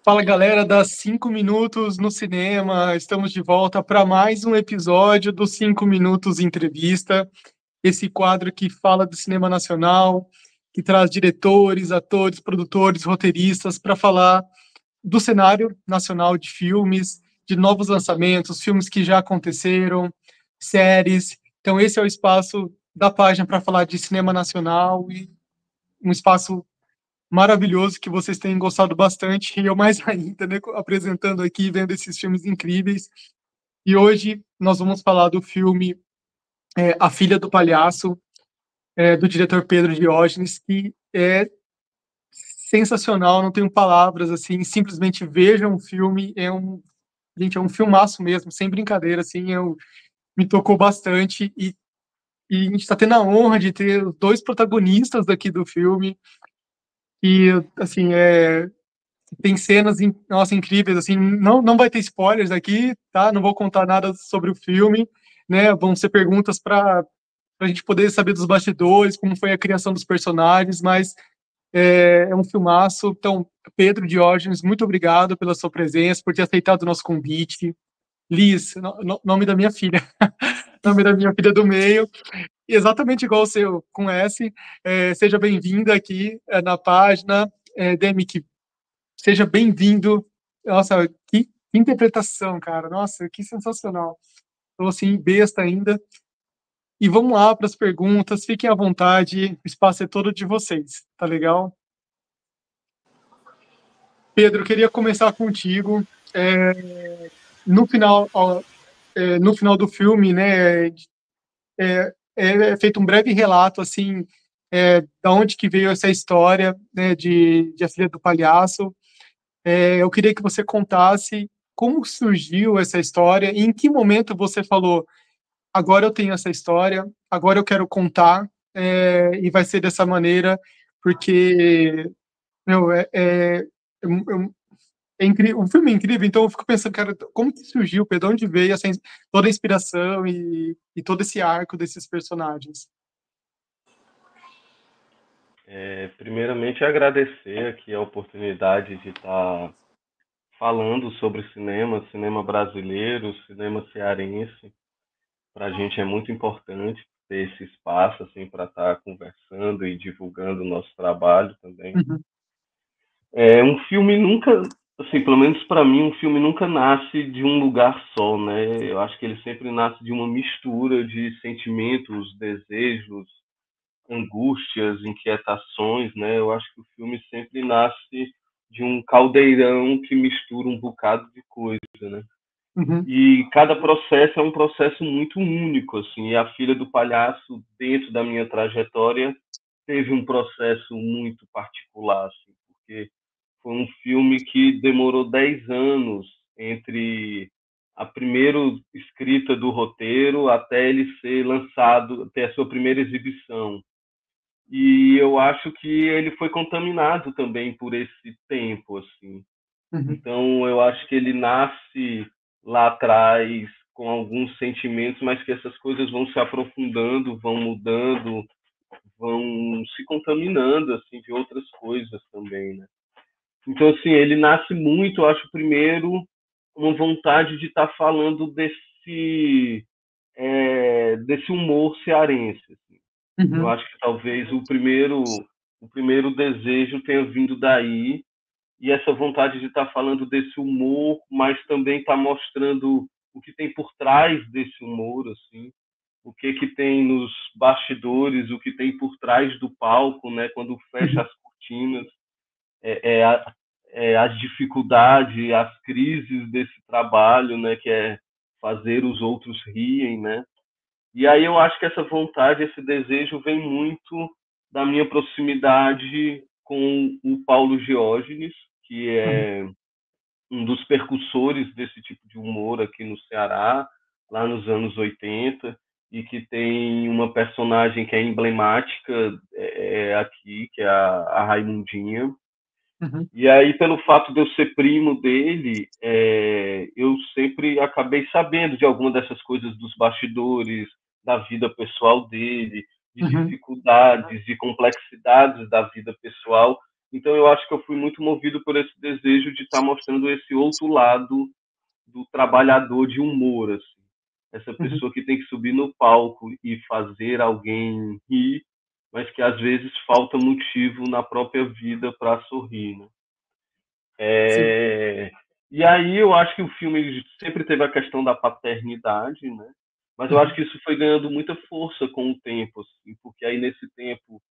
Fala galera das 5 minutos no cinema, estamos de volta para mais um episódio do 5 Minutos Entrevista, esse quadro que fala do cinema nacional, que traz diretores, atores, produtores, roteiristas para falar do cenário nacional de filmes, de novos lançamentos, filmes que já aconteceram, séries. Então esse é o espaço da página para falar de cinema nacional e um espaço maravilhoso que vocês têm gostado bastante, e eu mais ainda, né, apresentando aqui, vendo esses filmes incríveis. E hoje nós vamos falar do filme A Filha do Palhaço, do diretor Pedro Diógenes, que é sensacional, não tenho palavras, assim, simplesmente vejam o filme, gente, é um filmaço mesmo, sem brincadeira, assim, me tocou bastante, e a gente está tendo a honra de ter os dois protagonistas daqui do filme, e, assim, tem cenas, nossa, incríveis, assim, não vai ter spoilers aqui, tá? Não vou contar nada sobre o filme, né? Vão ser perguntas para a gente poder saber dos bastidores, como foi a criação dos personagens, mas é um filmaço. Então, Pedro Diógenes, muito obrigado pela sua presença, por ter aceitado o nosso convite. Liz, nome da minha filha, nome da minha filha do meio, exatamente igual o seu, com S. Seja bem-vinda aqui na página. Demi, seja bem-vindo. Nossa, que interpretação, cara. Nossa, que sensacional. Estou assim, besta ainda. E vamos lá para as perguntas. Fiquem à vontade. O espaço é todo de vocês. Tá legal? Pedro, eu queria começar contigo. No final, no final do filme, né, é feito um breve relato, assim, da onde que veio essa história, né, de A Filha do Palhaço. Eu queria que você contasse como surgiu essa história e em que momento você falou, agora eu tenho essa história, agora eu quero contar, e vai ser dessa maneira, porque, meu, é incrível, o filme é incrível, então eu fico pensando, cara, como que surgiu, de onde veio toda a inspiração e todo esse arco desses personagens? Primeiramente, agradecer aqui a oportunidade de estar falando sobre cinema brasileiro, cinema cearense. Para a gente é muito importante ter esse espaço assim para estar conversando e divulgando o nosso trabalho também. Uhum, Um filme nunca, assim, pelo menos para mim, um filme nunca nasce de um lugar só, né? Eu acho que ele sempre nasce de uma mistura de sentimentos, desejos, angústias, inquietações, né? Eu acho que o filme sempre nasce de um caldeirão que mistura um bocado de coisa, né? uhum, E cada processo é um processo muito único, assim. E A Filha do Palhaço, dentro da minha trajetória, teve um processo muito particular, assim, porque foi um filme que demorou 10 anos entre a primeira escrita do roteiro até ele ser lançado, ter a sua primeira exibição. E eu acho que ele foi contaminado também por esse tempo, assim. uhum, Então eu acho que ele nasce lá atrás com alguns sentimentos, mas que essas coisas vão se aprofundando, vão mudando, vão se contaminando assim de outras coisas também, né? Então assim, ele nasce muito, eu acho, primeiro uma vontade de estar falando desse humor cearense, assim. Eu uhum, acho que talvez o primeiro desejo tenha vindo daí, e essa vontade de estar falando desse humor, mas também estar mostrando o que tem por trás desse humor, assim, o que tem nos bastidores, o que tem por trás do palco, né, quando fecha uhum, as cortinas, é, é, a, as dificuldades, as crises desse trabalho, né, que é fazer os outros riem, né? E aí eu acho que essa vontade, esse desejo vem muito da minha proximidade com o Paulo Diógenes, que uhum, é um dos percussores desse tipo de humor aqui no Ceará, lá nos anos 80, e que tem uma personagem que é emblemática aqui, que é a Raimundinha. uhum, E aí, pelo fato de eu ser primo dele, eu sempre acabei sabendo de alguma dessas coisas dos bastidores, da vida pessoal dele, de uhum, dificuldades, de complexidades da vida pessoal. Então eu acho que eu fui muito movido por esse desejo de estar mostrando esse outro lado do trabalhador de humor, assim. Essa Uhum. pessoa que tem que subir no palco e fazer alguém rir, mas que às vezes falta motivo na própria vida para sorrir, né? Sim. E aí eu acho que o filme sempre teve a questão da paternidade, né? Mas eu acho Uhum. que isso foi ganhando muita força com o tempo, assim, porque aí nesse tempo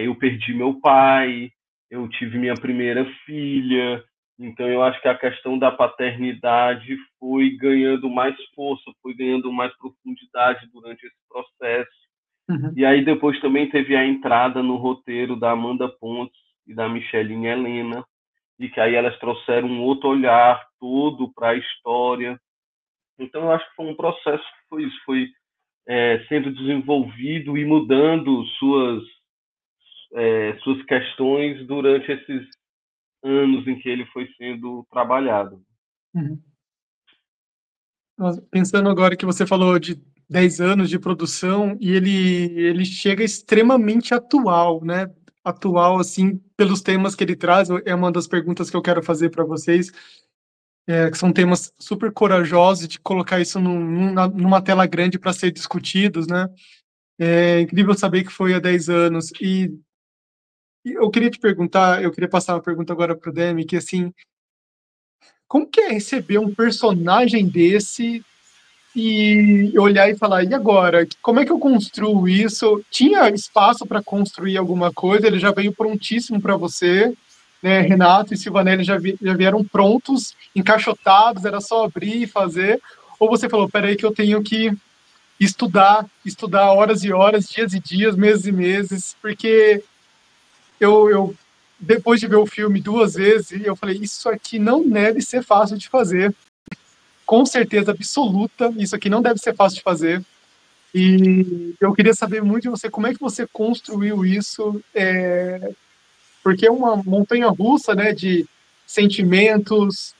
eu perdi meu pai, eu tive minha primeira filha, então eu acho que a questão da paternidade foi ganhando mais força, foi ganhando mais profundidade durante esse processo. Uhum. E aí depois também teve a entrada no roteiro da Amanda Pontes e da Micheline Helena, e que aí elas trouxeram um outro olhar todo para a história. Então eu acho que foi um processo que foi isso, foi sendo desenvolvido e mudando suas questões durante esses anos em que ele foi sendo trabalhado. Uhum. Nossa, pensando agora que você falou de 10 anos de produção e ele chega extremamente atual, né? Atual, assim, pelos temas que ele traz, é uma das perguntas que eu quero fazer para vocês, que são temas super corajosos de colocar isso numa tela grande para ser discutidos, né? É incrível saber que foi há 10 anos. E eu queria te perguntar, eu queria passar uma pergunta agora para o Demi, que assim, como que é receber um personagem desse e olhar e falar: "E agora? Como é que eu construo isso?" Tinha espaço para construir alguma coisa, ele já veio prontíssimo para você, né, Renato e Silvanelli já vieram prontos, encaixotados, era só abrir e fazer, ou você falou: "Espera aí que eu tenho que estudar horas e horas, dias e dias, meses e meses", porque eu depois de ver o filme 2 vezes, eu falei: "Isso aqui não deve ser fácil de fazer, com certeza absoluta, isso aqui não deve ser fácil de fazer". E eu queria saber muito de você, como é que você construiu isso, porque é uma montanha russa, né, de sentimentos.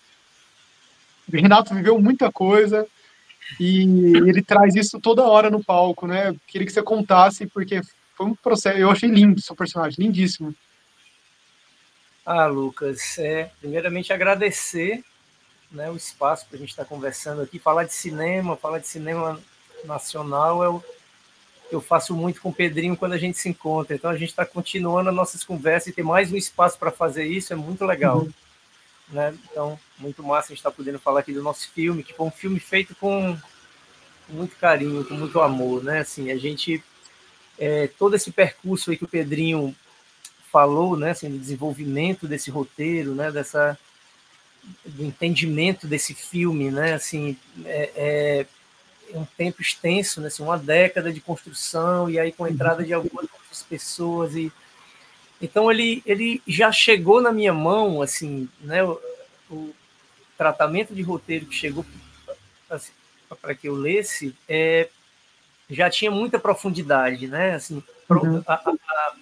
O Renato viveu muita coisa e ele traz isso toda hora no palco, né? Queria que você contasse, porque foi um processo. Eu achei lindo o seu personagem, lindíssimo. Ah, Lucas, primeiramente agradecer, né, o espaço para a gente estar conversando aqui, falar de cinema nacional é o que eu faço muito com o Pedrinho quando a gente se encontra. Então a gente está continuando as nossas conversas e ter mais um espaço para fazer isso é muito legal. Uhum. Né? Então, muito massa a gente estar podendo falar aqui do nosso filme, que foi um filme feito com muito carinho, com muito amor. Né? Assim, a gente, todo esse percurso aí que o Pedrinho falou, né, assim, do desenvolvimento desse roteiro, né, do entendimento desse filme, né, assim, um tempo extenso, né, assim, uma década de construção e aí com a entrada de algumas outras pessoas e então ele já chegou na minha mão, assim, né, o tratamento de roteiro que chegou assim, para que eu lesse já tinha muita profundidade, né, assim, Uhum. a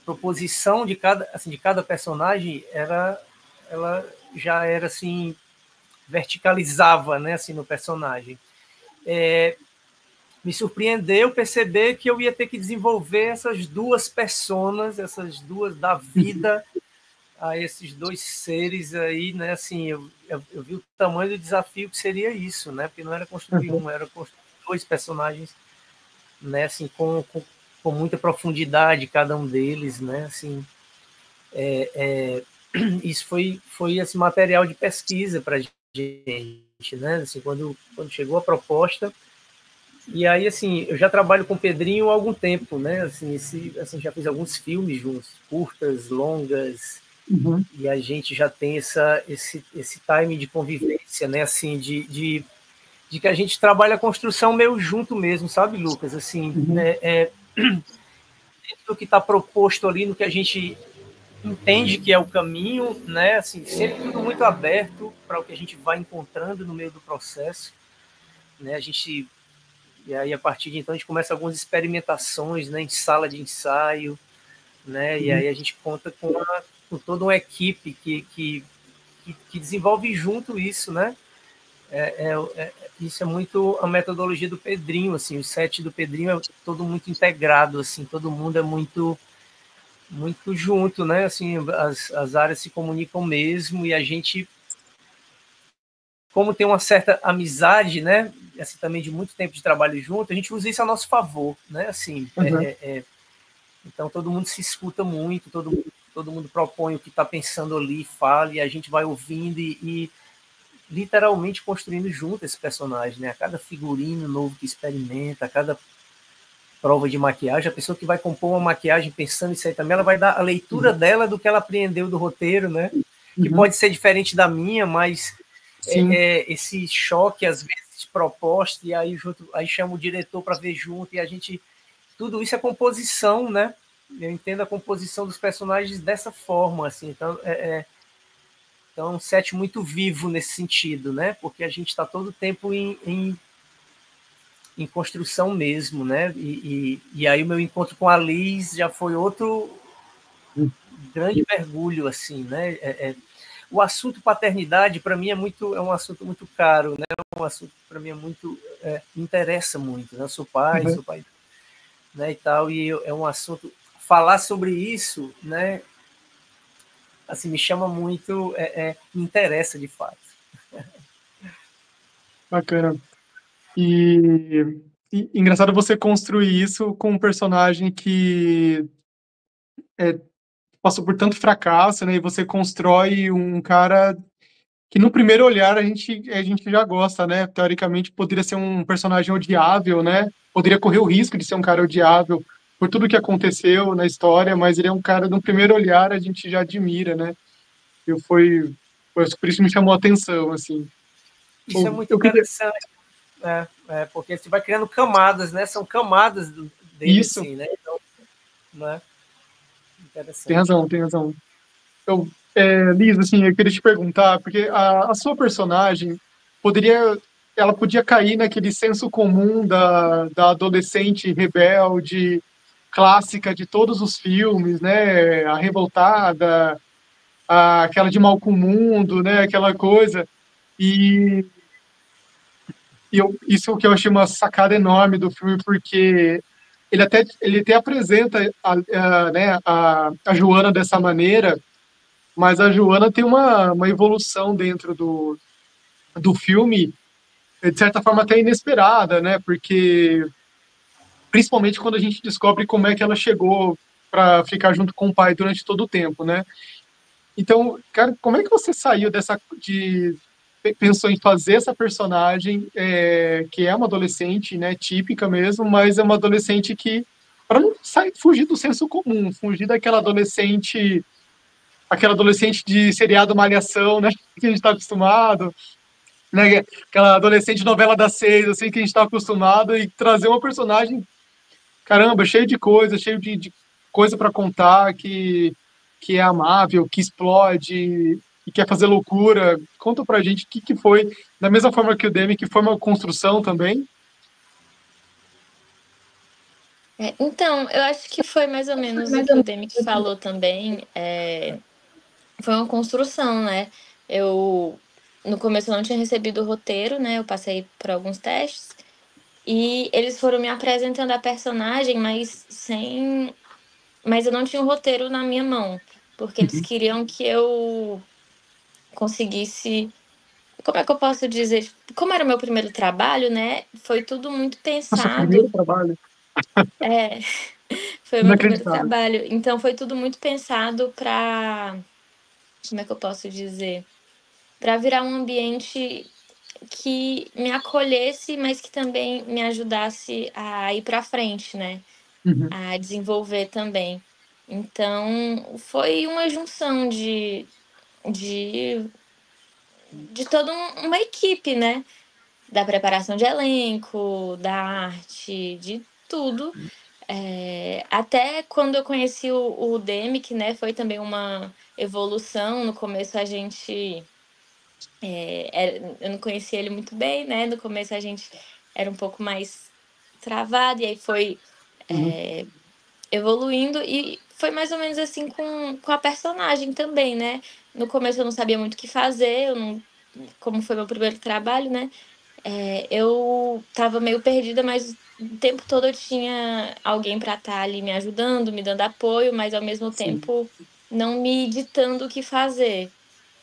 proposição de cada personagem ela já era assim verticalizava, né, assim no personagem. Me surpreendeu perceber que eu ia ter que desenvolver essas duas personas, essas duas da vida a esses dois seres aí, né? Assim, eu vi o tamanho do desafio que seria isso, né? Porque não era construir Uhum. um, era construir dois personagens, né? Assim, com muita profundidade cada um deles, né? Assim, isso foi esse material de pesquisa para a gente, né? Assim, quando chegou a proposta. E aí, assim, eu já trabalho com o Pedrinho há algum tempo, né? Assim, já fiz alguns filmes juntos, curtas, longas, Uhum. e a gente já tem esse time de convivência, né? Assim, de que a gente trabalha a construção meio junto mesmo, sabe, Lucas? Assim, Uhum. né? Dentro do que está proposto ali, no que a gente entende que é o caminho, né? Assim, sempre tudo muito aberto para o que a gente vai encontrando no meio do processo, né? E aí, a partir de então, a gente começa algumas experimentações, né, em sala de ensaio, né? E Uhum. aí a gente conta com toda uma equipe que desenvolve junto isso, né? Isso é muito a metodologia do Pedrinho, assim, o set do Pedrinho é todo muito integrado, assim, todo mundo é muito muito junto, né? Assim, as áreas se comunicam mesmo, e a gente, como tem uma certa amizade, né? Assim, também de muito tempo de trabalho junto, a gente usa isso a nosso favor, né? Assim, então todo mundo se escuta muito, todo mundo propõe o que está pensando ali, fala, e a gente vai ouvindo e literalmente construindo junto esse personagem, né? A cada figurino novo que experimenta, a cada prova de maquiagem, a pessoa que vai compor uma maquiagem pensando isso aí também, ela vai dar a leitura dela do que ela apreendeu do roteiro, né? Que pode ser diferente da minha, mas esse choque às vezes de proposta, e aí chama o diretor para ver junto, e a gente, tudo isso é composição, né? Eu entendo a composição dos personagens dessa forma, assim. Então então é um set muito vivo nesse sentido, né? Porque a gente está todo o tempo em construção mesmo, né? E aí o meu encontro com a Liz já foi outro grande mergulho, assim, né? O assunto paternidade para mim é um assunto muito caro, né? É um assunto que para mim me interessa muito, né? Eu sou pai, né? E tal, e é um assunto, falar sobre isso, né? Assim, me chama muito, me interessa de fato. Bacana. E engraçado você construir isso com um personagem que passou por tanto fracasso, né? E você constrói um cara que no primeiro olhar a gente já gosta, né? Teoricamente poderia ser um personagem odiável, né? Poderia correr o risco de ser um cara odiável por tudo que aconteceu na história, mas ele é um cara, no primeiro olhar, a gente já admira, né? Eu foi por isso que me chamou a atenção, assim. Isso é muito Eu queria... interessante, porque você vai criando camadas, né? São camadas dele, Isso, assim, né? Então, né? tem Interessante. razão, tem razão. Eu, Liz, assim, eu queria te perguntar, porque a sua personagem poderia, ela podia cair naquele senso comum da adolescente rebelde, clássica de todos os filmes, né? A revoltada, aquela de mal com o mundo, né? Aquela coisa. E, isso é o que eu achei uma sacada enorme do filme, porque ele até apresenta né, a Joana dessa maneira, mas a Joana tem uma evolução dentro do filme, de certa forma até inesperada, né? Porque, principalmente quando a gente descobre como é que ela chegou para ficar junto com o pai durante todo o tempo, né? Então, cara, como é que você saiu pensou em fazer essa personagem, que é uma adolescente, né, típica mesmo, mas é uma adolescente que, para não fugir do senso comum, fugir aquela adolescente de seriado Malhação, né, que a gente está acostumado, né, aquela adolescente de novela das 6, assim, que a gente está acostumado, e trazer uma personagem, caramba, cheio de coisa, cheio de coisa para contar, que é amável, que explode e quer fazer loucura. Conta pra gente o que foi, da mesma forma que o Demi, que foi uma construção também. Então, eu acho que foi mais ou menos o que o Demick falou também. Foi uma construção, né? No começo, eu não tinha recebido o roteiro, né? Eu passei por alguns testes. E eles foram me apresentando a personagem, mas eu não tinha o roteiro na minha mão. Porque eles queriam que eu conseguisse... Como é que eu posso dizer? Como era o meu primeiro trabalho, né? Foi tudo muito Nosso primeiro pensado. trabalho. Foi o meu primeiro Inacreditável. trabalho. Então foi tudo muito pensado para, como é que eu posso dizer? Para virar um ambiente que me acolhesse, mas que também me ajudasse a ir para frente, né? Uhum. A desenvolver também. Então foi uma junção de, de toda uma equipe, né? Da preparação de elenco, da arte, de tudo. Até quando eu conheci o Demick, né, foi também uma evolução. No começo a gente... eu não conhecia ele muito bem, né? No começo a gente era um pouco mais travado, e aí foi Uhum. evoluindo, e foi mais ou menos assim com a personagem também, né? No começo eu não sabia muito o que fazer, como foi meu primeiro trabalho, né? eu estava meio perdida, mas o tempo todo eu tinha alguém para estar ali me ajudando, me dando apoio, mas ao mesmo Sim. tempo não me ditando o que fazer.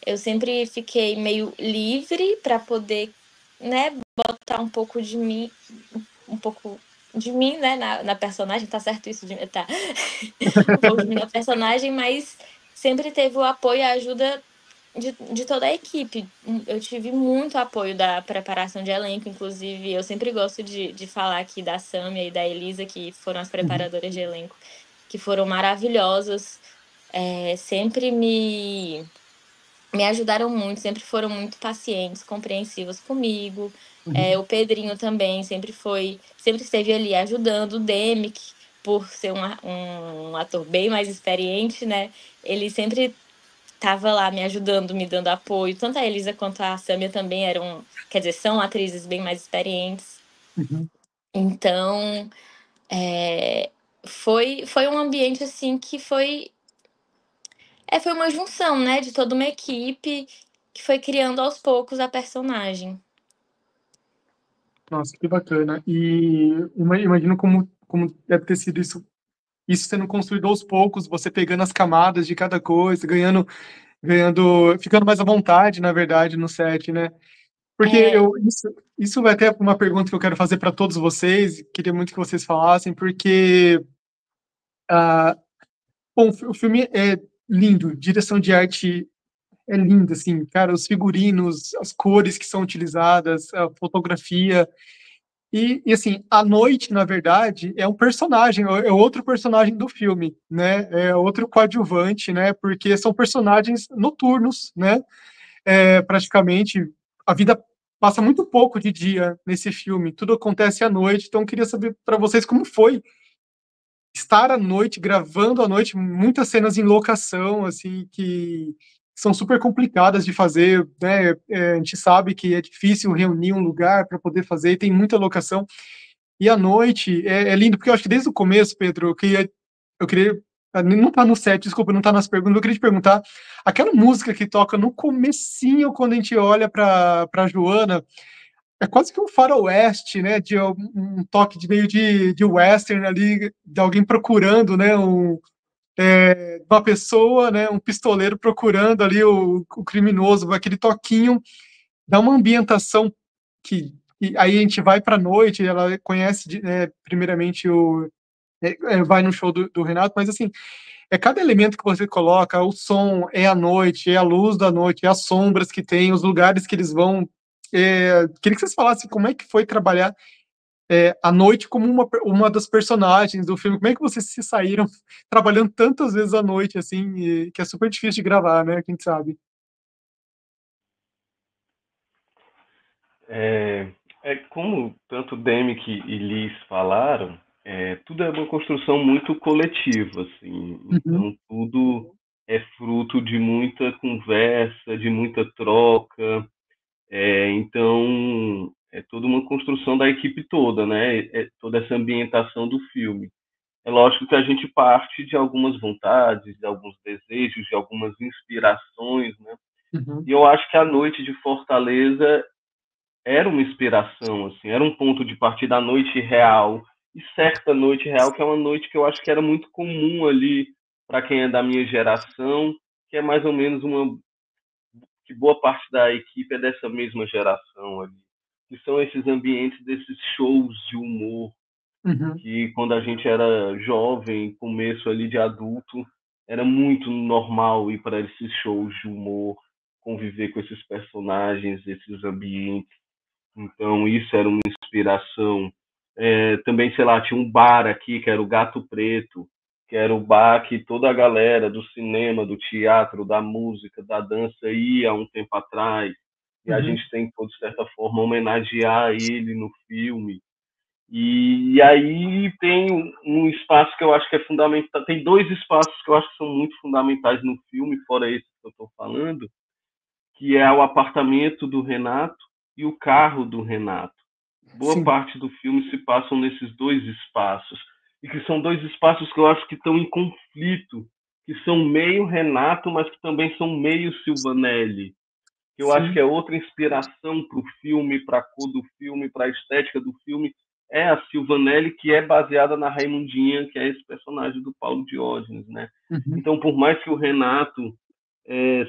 Eu sempre fiquei meio livre para poder, né, botar um pouco de mim, né, na personagem, tá certo isso de tá. Um pouco de mim na personagem, mas sempre teve o apoio e a ajuda de toda a equipe. Eu tive muito apoio da preparação de elenco, inclusive eu sempre gosto de falar aqui da Sâmia e da Elisa, que foram as preparadoras de elenco, que foram maravilhosas, sempre me ajudaram muito, sempre foram muito pacientes, compreensivas comigo. O Pedrinho também sempre esteve ali ajudando. O Demic, por ser um ator bem mais experiente, né? Ele sempre estava lá me ajudando, me dando apoio. Tanto a Elisa quanto a Samia também são atrizes bem mais experientes. Uhum. Então, foi um ambiente assim que foi uma junção, né, de toda uma equipe que foi criando aos poucos a personagem. Nossa, que bacana. E imagino como deve ter sido isso sendo construído aos poucos, você pegando as camadas de cada coisa, ficando mais à vontade, na verdade, no set, né? Porque isso vai até uma pergunta que eu quero fazer para todos vocês, queria muito que vocês falassem, porque ah, bom, o filme é lindo, direção de arte é linda, assim, cara, os figurinos, as cores que são utilizadas, a fotografia. E assim, a noite, na verdade, é um personagem, é outro personagem do filme, né? É outro coadjuvante, né? Porque são personagens noturnos, né? Praticamente, a vida passa muito pouco de dia nesse filme, tudo acontece à noite. Então, eu queria saber para vocês como foi estar à noite, gravando à noite, muitas cenas em locação, assim, que são super complicadas de fazer, né? A gente sabe que é difícil reunir um lugar para poder fazer, e tem muita locação. E à noite é lindo, porque eu acho que desde o começo, Pedro, eu queria não tá no set, desculpa, não tá nas perguntas, eu queria te perguntar, aquela música que toca no comecinho, quando a gente olha para Joana, é quase que um faroeste, né, de um toque de meio de western ali, de alguém procurando, né, uma pessoa, né, um pistoleiro procurando ali o criminoso, aquele toquinho, dá uma ambientação que aí a gente vai para a noite, ela conhece, primeiramente, vai no show do Renato, mas assim, é cada elemento que você coloca, o som, é a noite, é a luz da noite, é as sombras que tem, os lugares que eles vão. Queria que vocês falassem como é que foi trabalhar a noite como uma das personagens do filme. Como é que vocês se saíram trabalhando tantas vezes à noite, assim, que é super difícil de gravar, né? Quem sabe? Como tanto Demick e Liz falaram, tudo é uma construção muito coletiva, assim. Uhum, Então tudo é fruto de muita conversa, de muita troca. Então é toda uma construção da equipe toda, né? Toda essa ambientação do filme. É lógico que a gente parte de algumas vontades, de alguns desejos, de algumas inspirações, né? uhum, E eu acho que a noite de Fortaleza era uma inspiração, assim, era um ponto de partida da noite real, e certa noite real, que é uma noite que eu acho que era muito comum ali para quem é da minha geração, que é mais ou menos que boa parte da equipe é dessa mesma geração ali, que são esses ambientes desses shows de humor, uhum, que quando a gente era jovem, começo ali de adulto, era muito normal ir para esses shows de humor, conviver com esses personagens, esses ambientes. Então, isso era uma inspiração. Também, sei lá, tinha um bar aqui, que era o Gato Preto, que era o bar que toda a galera do cinema, do teatro, da música, da dança ia há um tempo atrás. E a uhum. gente tem, de certa forma, homenagear ele no filme. E aí tem um espaço que eu acho que é fundamental. Tem dois espaços que eu acho que são muito fundamentais no filme, fora esse que eu estou falando, que é o apartamento do Renato e o carro do Renato. Boa Sim. parte do filme se passam nesses dois espaços. E que são dois espaços que eu acho que estão em conflito, que são meio Renato, mas que também são meio Silvanelli. que eu acho que é outra inspiração para o filme, para a cor do filme, para a estética do filme, é a Silvanelli, que é baseada na Raimundinha, que é esse personagem do Paulo Diógenes, né? Então, por mais que o Renato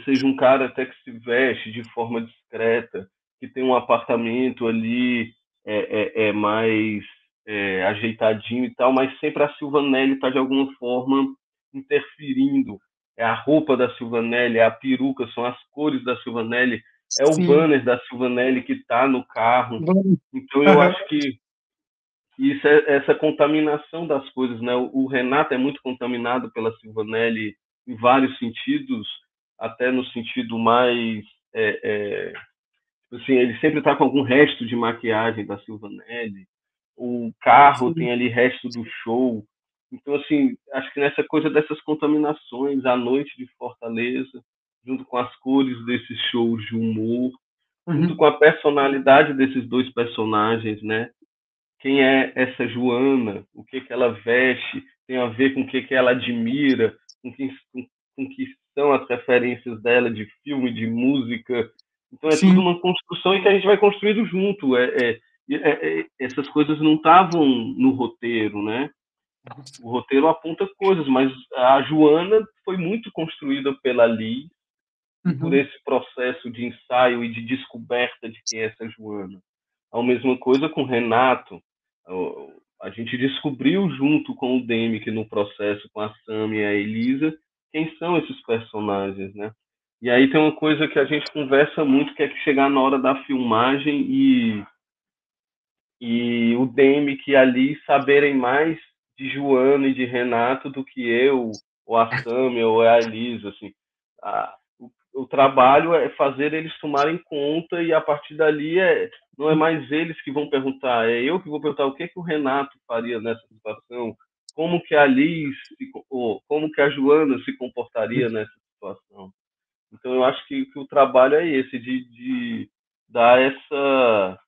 seja um cara até que se veste de forma discreta, que tem um apartamento ali mais ajeitadinho e tal, mas sempre a Silvanelli está de alguma forma interferindo. É a roupa da Silvanelli, é a peruca, são as cores da Silvanelli, é o banner da Silvanelli que está no carro. Então eu acho que isso essa contaminação das coisas, né? O Renato é muito contaminado pela Silvanelli em vários sentidos, até no sentido mais assim, ele sempre está com algum resto de maquiagem da Silvanelli, o carro tem ali resto do show. Então, assim, acho que nessa coisa dessas contaminações, a noite de Fortaleza, junto com as cores desses shows de humor, junto com a personalidade desses dois personagens, né? Quem é essa Joana? O que ela veste? Tem a ver com o que ela admira? Com que são as referências dela de filme, de música? Então é tudo uma construção em que a gente vai construindo junto. Essas coisas não estavam no roteiro, né? O roteiro aponta coisas, mas a Joana foi muito construída pela Liz, por esse processo de ensaio e de descoberta de quem é essa Joana. A mesma coisa com o Renato. A gente descobriu junto com o Demick no processo, com a Sam e a Elisa, quem são esses personagens, né? E aí tem uma coisa que a gente conversa muito, que é que chegar na hora da filmagem e o Demick e a Liz saberem mais de Joana e de Renato do que eu, ou a Sam, ou a Elisa, assim. O trabalho é fazer eles tomarem conta e a partir dali não é mais eles que vão perguntar, é eu que vou perguntar o que o Renato faria nessa situação, como que a Liz, como que a Joana se comportaria nessa situação. Então eu acho que o trabalho é esse, de dar essa,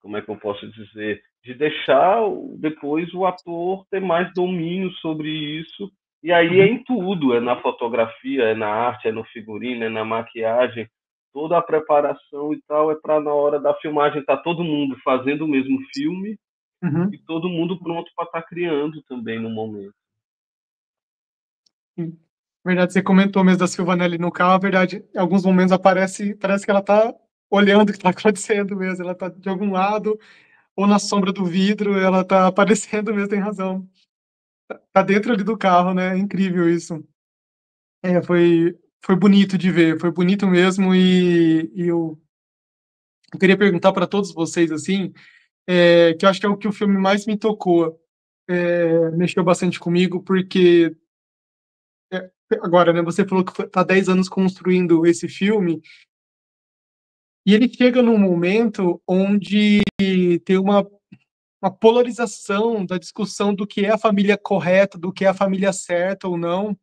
como é que eu posso dizer, de deixar depois o ator ter mais domínio sobre isso. E aí é em tudo, é na fotografia, é na arte, é no figurino, é na maquiagem, toda a preparação e tal, é para na hora da filmagem estar todo mundo fazendo o mesmo filme e todo mundo pronto para estar criando também no momento. Verdade, você comentou mesmo da Silvanelli no carro, a verdade, em alguns momentos parece que ela tá olhando o que tá acontecendo mesmo, ela tá de algum lado, ou na sombra do vidro, ela tá aparecendo mesmo, tem razão. Tá dentro ali do carro, né, é incrível isso. Foi bonito de ver, foi bonito mesmo e eu queria perguntar para todos vocês, assim, que eu acho que é o que o filme mais me tocou, mexeu bastante comigo, porque agora, né, você falou que tá 10 anos construindo esse filme, e ele chega num momento onde tem uma polarização da discussão do que é a família correta, do que é a família certa ou não.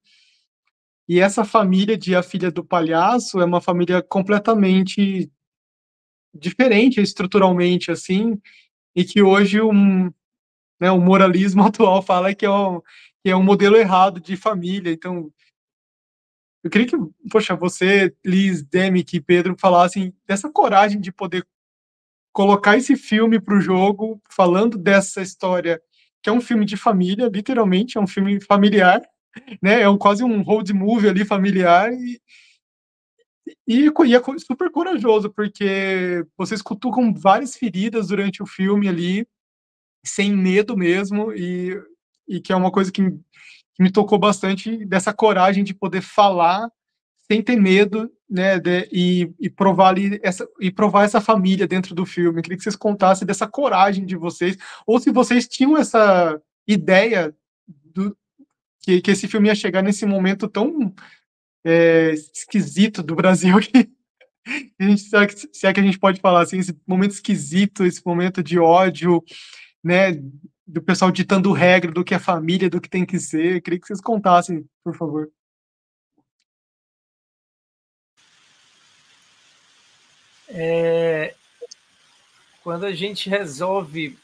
E essa família de A Filha do Palhaço é uma família completamente diferente estruturalmente, assim, e que hoje né, o moralismo atual fala que é um modelo errado de família. Então, eu queria que, poxa, você, Liz, Demick e Pedro falassem dessa coragem de poder colocar esse filme para o jogo, falando dessa história, que é um filme de família, literalmente, é um filme familiar, né? É quase um road movie ali familiar e é super corajoso, porque vocês cutucam várias feridas durante o filme ali, sem medo mesmo, e que é uma coisa que me tocou bastante, dessa coragem de poder falar sem ter medo, né, e provar ali provar essa família dentro do filme. Eu queria que vocês contassem dessa coragem de vocês, ou se vocês tinham essa ideia que esse filme ia chegar nesse momento tão esquisito do Brasil que a gente, se é que a gente pode falar assim, esse momento esquisito, esse momento de ódio, né, do pessoal ditando regra do que é família, do que tem que ser. Eu queria que vocês contassem, por favor. Quando a gente resolve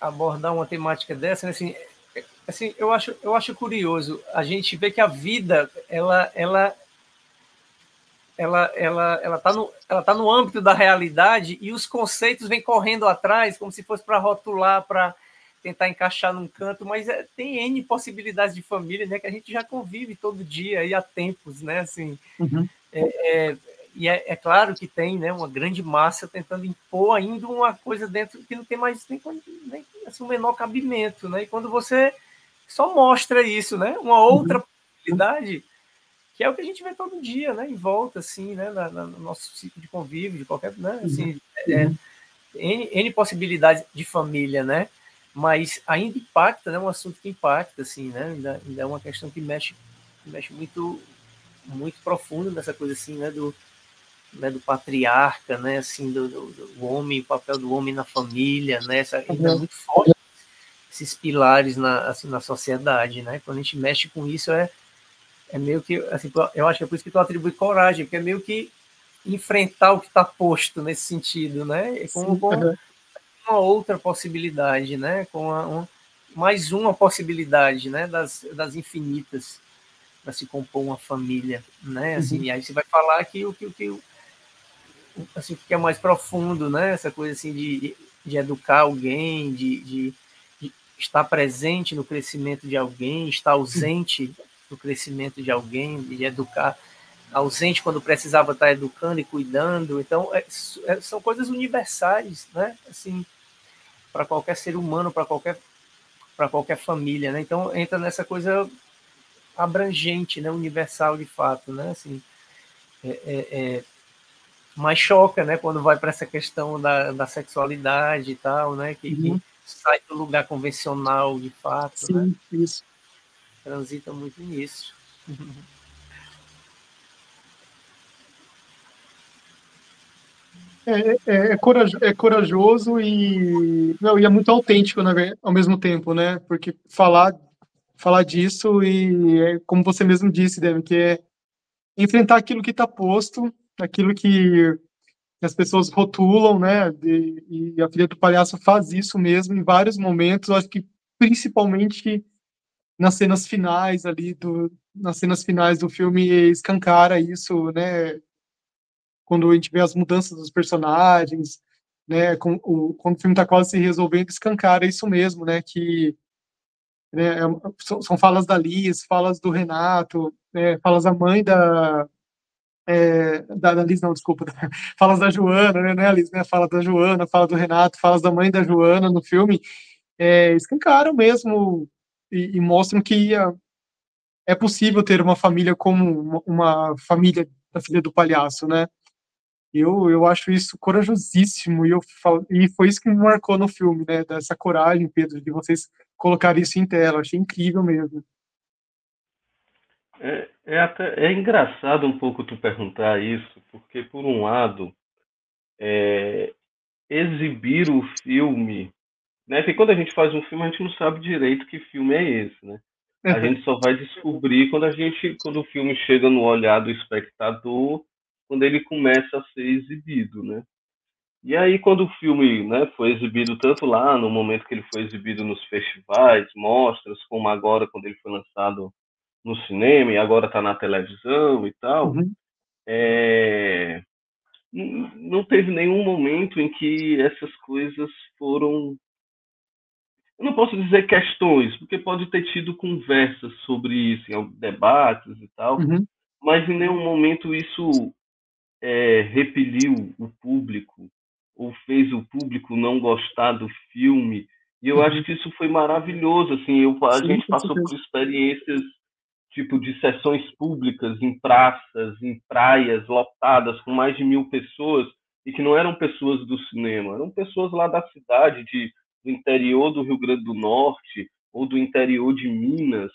abordar uma temática dessa, né, assim, eu acho curioso a gente ver que a vida ela ela tá no âmbito da realidade e os conceitos vêm correndo atrás, como se fosse para rotular, para tentar encaixar num canto, mas tem N possibilidades de família, né, que a gente já convive todo dia e há tempos, né, assim. Uhum. E é claro que tem, né, uma grande massa tentando impor ainda uma coisa dentro que não tem mais nem assim, o menor cabimento, né? E quando você só mostra isso, né, uma outra possibilidade, que é o que a gente vê todo dia, né, em volta, assim, né, no nosso ciclo de convívio, de qualquer, né, assim, N possibilidades de família, né, mas ainda impacta, né, um assunto que impacta, assim, né, ainda é uma questão que mexe muito, muito profundo nessa coisa, assim, né, do patriarca, né, assim, do homem, o papel do homem na família, né, ainda é muito forte esses pilares assim, na sociedade, né, quando a gente mexe com isso é meio que, assim, eu acho que é por isso que tu atribui coragem, porque é meio que enfrentar o que está posto nesse sentido, né, com uma outra possibilidade, né, com mais uma possibilidade, né, das infinitas para se compor uma família, né, assim, e aí você vai falar que assim, que é mais profundo, né, essa coisa assim de educar alguém, de estar presente no crescimento de alguém, estar ausente no crescimento de alguém, de educar, ausente quando precisava estar educando e cuidando. Então, são coisas universais, né? Assim, para qualquer ser humano, para qualquer família, né? Então, entra nessa coisa abrangente, né? Universal de fato, né? Assim, mas choca, né? Quando vai para essa questão da sexualidade e tal, né? Que sai do lugar convencional de fato, Sim, né? isso. Transita muito nisso. É corajoso e, não, e é muito autêntico, né, ao mesmo tempo, né? Porque falar disso e, como você mesmo disse, Demi, que é enfrentar aquilo que está posto, aquilo que as pessoas rotulam, né? E a Filha do Palhaço faz isso mesmo em vários momentos. Eu acho que principalmente nas cenas finais do filme escancara isso, né? Quando a gente vê as mudanças dos personagens, né? Quando o filme está quase se resolvendo, escancara isso mesmo, né? Que, né, são falas da Liz, falas do Renato, né, falas da mãe da Liz, não, desculpa, falas da Joana, né, Liz, né, fala da Joana, fala do Renato, falas da mãe da Joana no filme, escancaram mesmo e mostram que é possível ter uma família como uma família da Filha do Palhaço, né? Eu acho isso corajosíssimo e foi isso que me marcou no filme, né? Dessa coragem, Pedro, de vocês colocarem isso em tela. Achei incrível mesmo. É engraçado um pouco tu perguntar isso, porque por um lado, exibir o filme, né? Porque quando a gente faz um filme, a gente não sabe direito que filme é esse, né? A gente só vai descobrir quando o filme chega no olhar do espectador, quando ele começa a ser exibido, né? E aí quando o filme, né, foi exibido tanto lá no momento que ele foi exibido nos festivais, mostras, como agora quando ele foi lançado no cinema e agora está na televisão e tal, Uhum, não teve nenhum momento em que essas coisas foram, eu não posso dizer questões, porque pode ter tido conversas sobre isso, em debates e tal, uhum, mas em nenhum momento isso repeliu o público ou fez o público não gostar do filme. E eu acho uhum. que isso foi maravilhoso. Assim, a Sim, gente com passou por certeza. experiências tipo de sessões públicas em praças, em praias lotadas com mais de 1.000 pessoas e que não eram pessoas do cinema, eram pessoas lá da cidade, do interior do Rio Grande do Norte ou do interior de Minas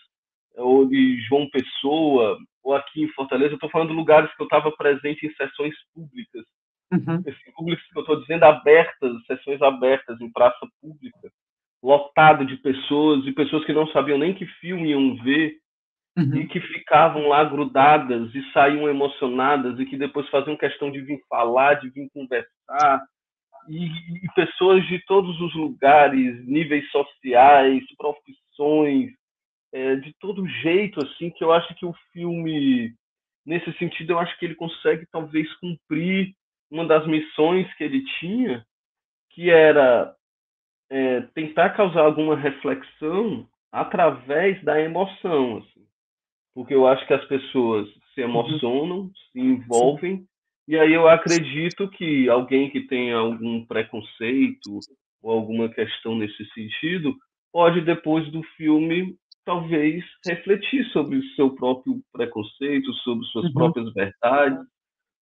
ou de João Pessoa ou aqui em Fortaleza. Eu estou falando de lugares que eu estava presente em sessões públicas. Uhum, Esses públicos que eu estou dizendo abertas, sessões abertas em praça pública, lotado de pessoas e pessoas que não sabiam nem que filme iam ver e uhum, que ficavam lá grudadas e saíam emocionadas e que depois faziam questão de vir falar, de vir conversar. E pessoas de todos os lugares, níveis sociais, profissões, de todo jeito, assim, que eu acho que o filme nesse sentido, eu acho que ele consegue talvez cumprir uma das missões que ele tinha, que era tentar causar alguma reflexão através da emoção, assim. Porque eu acho que as pessoas se emocionam, se Sim. envolvem, e aí eu acredito que alguém que tenha algum preconceito ou alguma questão nesse sentido pode, depois do filme, talvez refletir sobre o seu próprio preconceito, sobre suas Uhum. próprias verdades,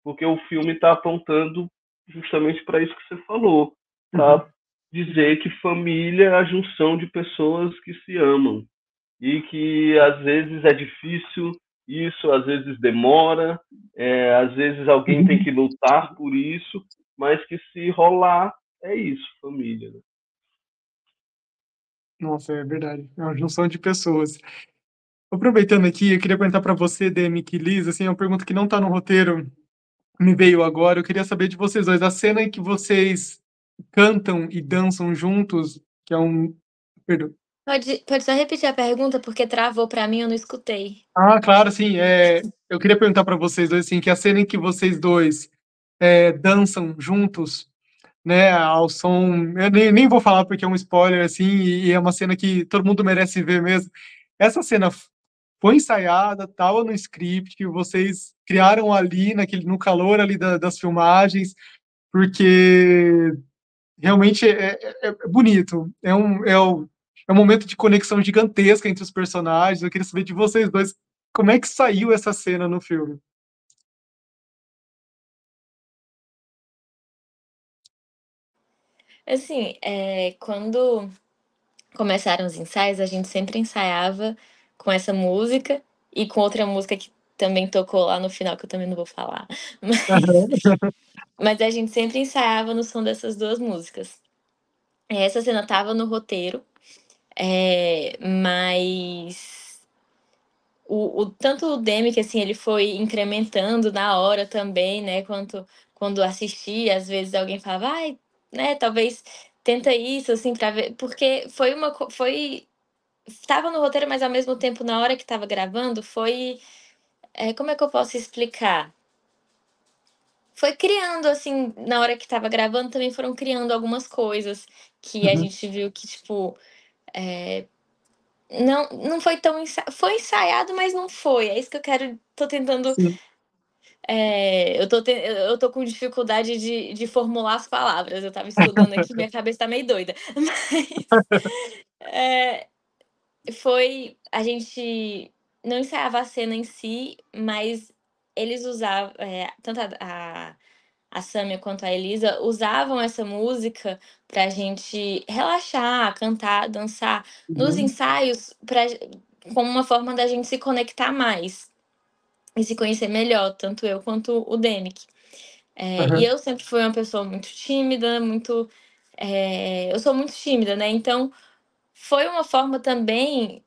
porque o filme está apontando justamente para isso que você falou, Uhum. para dizer que família é a junção de pessoas que se amam e que às vezes é difícil isso, às vezes demora, às vezes alguém tem Uhum. que lutar por isso, mas que se rolar é isso, família. Né? Nossa, é verdade. É uma junção de pessoas. Aproveitando aqui, eu queria perguntar para você, Demi e Liz, assim, é uma pergunta que não está no roteiro, me veio agora. Eu queria saber de vocês dois, a cena em que vocês cantam e dançam juntos, que é um... Perdão. Pode só repetir a pergunta, porque travou pra mim, eu não escutei. Ah, claro, sim. Eu queria perguntar para vocês dois, assim, que a cena em que vocês dois dançam juntos, né, ao som... Eu nem vou falar porque é um spoiler, assim, e é uma cena que todo mundo merece ver mesmo. Essa cena foi ensaiada, estava no script, que vocês criaram ali, no calor ali das filmagens, porque realmente é bonito. É um momento de conexão gigantesca entre os personagens. Eu queria saber de vocês dois, como é que saiu essa cena no filme? Assim, quando começaram os ensaios, a gente sempre ensaiava com essa música e com outra música que também tocou lá no final, que eu também não vou falar. Mas, Aham. mas a gente sempre ensaiava no som dessas duas músicas. Essa cena tava no roteiro, mas tanto o Demi, que assim, ele foi incrementando na hora também, né? Quando assistia, às vezes alguém falava, ai, né, talvez tenta isso, assim, pra ver. Porque foi. Estava no roteiro, mas ao mesmo tempo, na hora que estava gravando, foi. Como é que eu posso explicar? Foi criando, assim, na hora que estava gravando, também foram criando algumas coisas que a Uhum. gente viu que, tipo, é, não foi tão foi ensaiado, mas não foi. É isso que eu quero. Tô tentando. Sim. Eu tô com dificuldade de formular as palavras. Eu tava estudando aqui, minha cabeça tá meio doida. Mas a gente não ensaiava a cena em si, mas eles usavam, tanto a Sâmia quanto a Elisa usavam essa música pra gente relaxar, cantar, dançar nos Uhum. ensaios, como uma forma da gente se conectar mais e se conhecer melhor, tanto eu quanto o Demick. E Aham. eu sempre fui uma pessoa muito tímida, eu sou muito tímida, né? Então foi uma forma também,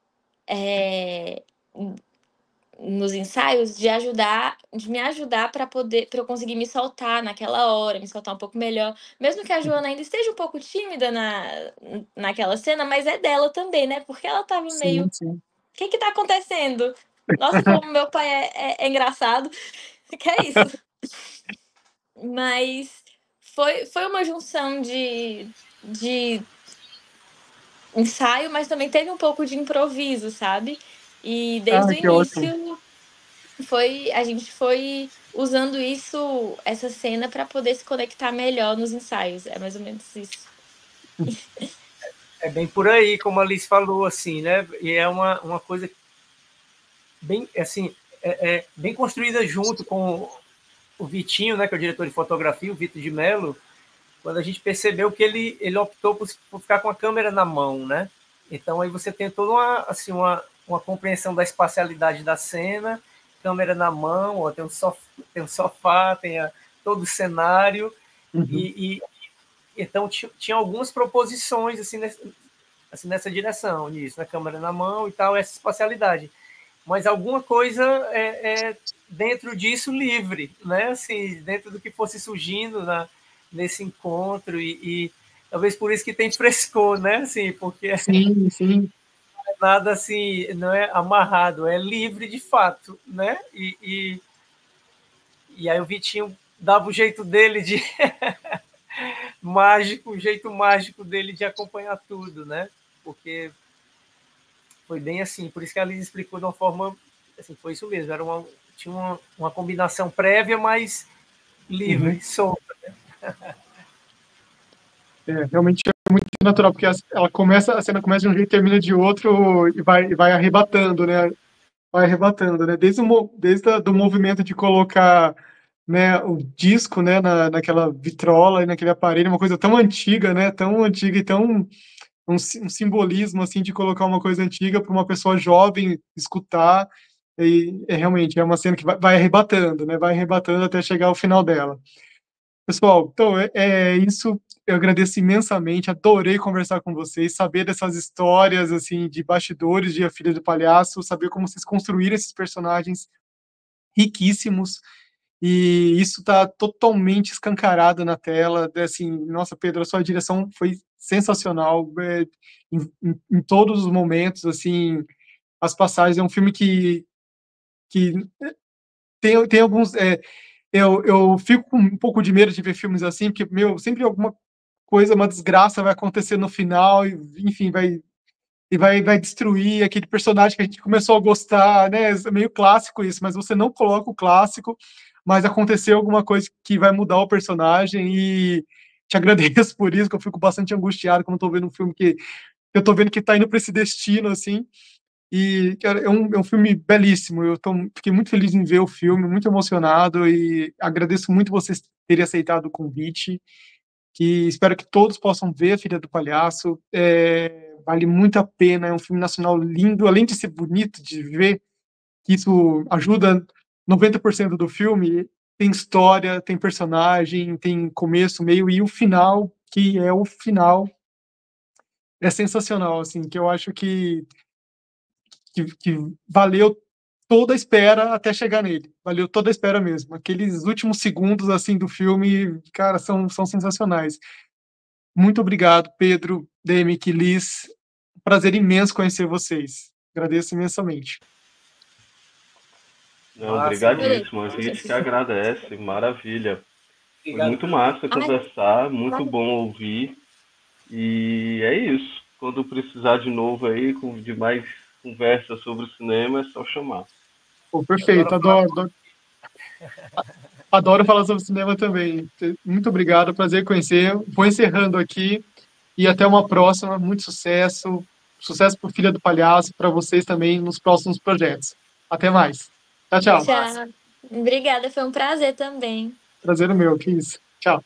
é, nos ensaios, de me ajudar para eu conseguir me soltar naquela hora, me soltar um pouco melhor. Mesmo que a Joana ainda esteja um pouco tímida naquela cena, mas é dela também, né? Porque ela tava meio, Sim, o sim. que tá acontecendo? Nossa, como meu pai é engraçado. Que é isso? Mas foi uma junção de ensaio, mas também teve um pouco de improviso, sabe? E Ah, desde o que ótimo. início a gente foi usando essa cena para poder se conectar melhor nos ensaios. É mais ou menos isso. É bem por aí, como a Liz falou, assim, né? E é uma coisa bem, assim, bem construída junto com o Vitinho, né? Que é o diretor de fotografia, o Vitor de Mello, quando a gente percebeu que ele optou por ficar com a câmera na mão, né? Então aí você tem toda uma compreensão da espacialidade da cena, câmera na mão, ó, tem um sofá, todo o cenário, Uhum. e então tinha algumas proposições assim, nessa direção, nisso, na câmera na mão e tal, essa espacialidade. Mas alguma coisa dentro disso livre, né? Assim, dentro do que fosse surgindo nesse encontro e talvez por isso que tem frescor, né? Assim, porque Sim, sim. nada assim, não é amarrado, é livre de fato, né? E aí o Vitinho dava o jeito dele de mágico, o jeito mágico dele de acompanhar tudo, né? Porque foi bem assim, por isso que a Liz explicou de uma forma, assim, foi isso mesmo, tinha uma combinação prévia, mas livre, solta. Realmente é muito natural, porque a cena começa de um jeito e termina de outro e vai arrebatando, né? Vai arrebatando, né? Desde do movimento de colocar, né, o disco, né, naquela vitrola e naquele aparelho, uma coisa tão antiga, né? Tão antiga e tão um simbolismo assim de colocar uma coisa antiga para uma pessoa jovem escutar. E realmente é uma cena que vai arrebatando, né? Vai arrebatando até chegar ao final dela. Pessoal, então é isso. Eu agradeço imensamente, adorei conversar com vocês, saber dessas histórias assim de bastidores de A Filha do Palhaço, saber como vocês construíram esses personagens riquíssimos. E isso está totalmente escancarado na tela. Assim, nossa, Pedro, a sua direção foi sensacional, em todos os momentos. Assim, as passagens é um filme que tem alguns. Eu fico com um pouco de medo de ver filmes assim, porque, sempre alguma coisa, uma desgraça vai acontecer no final, e, enfim, vai destruir aquele personagem que a gente começou a gostar, né? É meio clássico isso, mas você não coloca o clássico, mas aconteceu alguma coisa que vai mudar o personagem, e te agradeço por isso, que eu fico bastante angustiado quando estou vendo um filme que eu estou vendo que está indo para esse destino, assim. E, cara, é um filme belíssimo. Fiquei muito feliz em ver o filme, muito emocionado, e agradeço muito vocês terem aceitado o convite. Que espero que todos possam ver A Filha do Palhaço. Vale muito a pena. É um filme nacional lindo, além de ser bonito de ver, que isso ajuda 90% do filme. Tem história, tem personagem, tem começo, meio e o final, que é o final, é sensacional, assim, que eu acho que valeu toda a espera até chegar nele. Valeu toda a espera mesmo. Aqueles últimos segundos, assim, do filme, cara, são sensacionais. Muito obrigado, Pedro, Demick, Liz. Prazer imenso conhecer vocês. Agradeço imensamente. Não, obrigadíssimo. A gente que agradece. Maravilha. Foi muito massa conversar, muito bom ouvir. E é isso. Quando precisar de novo aí, de mais conversa sobre o cinema, é só chamar. Pô, perfeito, adoro falar sobre cinema também. Muito obrigado, prazer conhecer. Vou encerrando aqui e até uma próxima. Muito sucesso. Sucesso para o Filha do Palhaço, para vocês também nos próximos projetos. Até mais. Tchau, tchau. Tchau. Obrigada, foi um prazer também. Prazer é meu, que isso. Tchau.